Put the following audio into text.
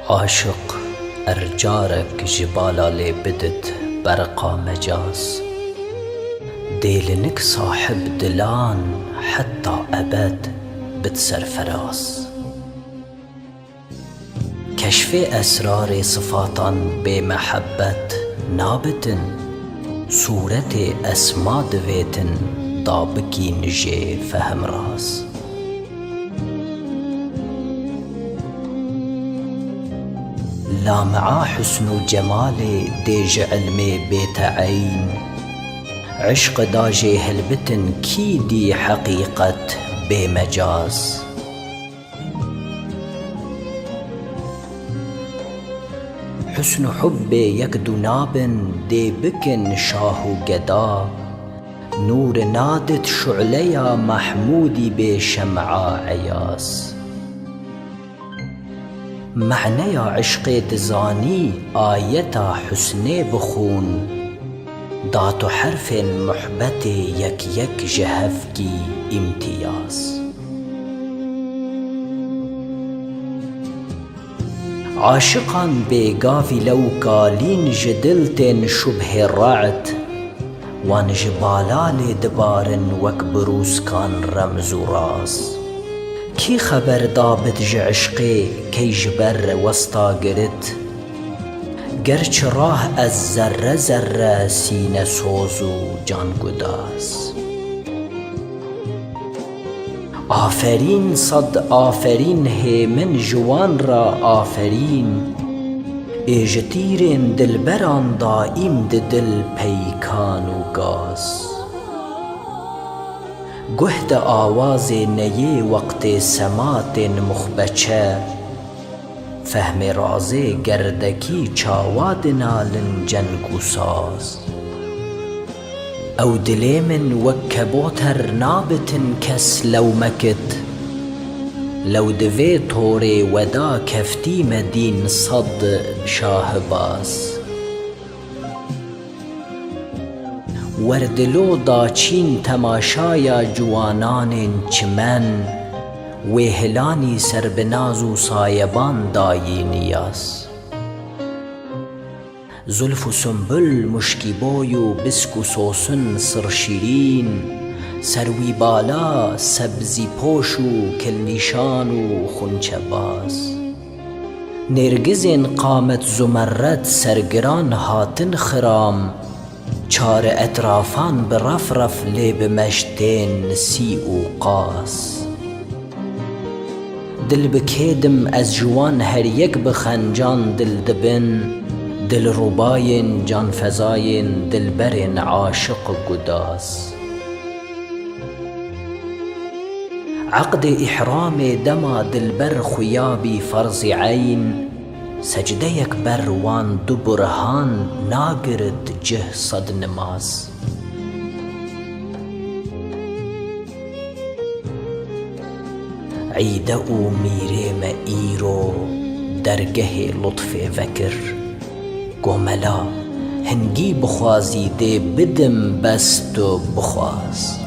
عاشق ارجارك جبالا لي بدت برقا مجاز ديلنك صاحب دلان حتى أبد بتسر فراس كشف أسرار صفاتا بمحبة نابتن صورة أسما دويتن ضابكي نجي فهم راس لامعا حسن وجمالي ديج علمي بيت عين عشق داجي هلبتن كيدي حقيقة بمجاز حسن حبي يكدو نابن دي بكن شاهو قدا نور نادت شعليا محمودي بشمعا عياس معنى عشق دزاني آيتا حسني بخون داتو حرف محبتي يك جهفكي امتياز عاشقا بيقافي لو قالين جدلتن شبه الرعد وان جبالالي دبارن وكبروس كان رمز راس كي خبر دابت عشقي كي جبر وسطا قرت گرچ راه از ذره ذره سینه سوز و جان گداز آفرین صد آفرین هیمن جوان را آفرین ایجتیرین دلبران دائم دل پیکان و گاز گهد آواز نیه وقت سمات مخبچه فهم رازه گردکی چاواد نالن جنگ و ساز او دلی من وکبوتر نابتن کس لو مکت لو دوی طوری ودا کفتی مدین صد شاه باز وردلو داچین تماشایا جوانان چمن وهلانی سربناز و سایبان دایی نیاز زلف و سنبل مشکی بوی و بسک و سوسن سرشیرین سروی بالا سبزی پوش و کلنیشان و خونچه باز نرگزین قامت زمرد سرگران هاتن خرام چار اطرافان برفرف لیب مشتین سی و قاس دل بکیدم از جوان هر یک بخنجان دل دبن دل رباین جان فزاین دل برین عاشق گداز عقد احرام دما دل بر خیابی فرض عین سجده یک بر وان دو برهان ناگرد جه صد نماز عیده و میریم ایرو درگه لطف وکر گوملا هنگی بخوازی ده بدم بست و بخواز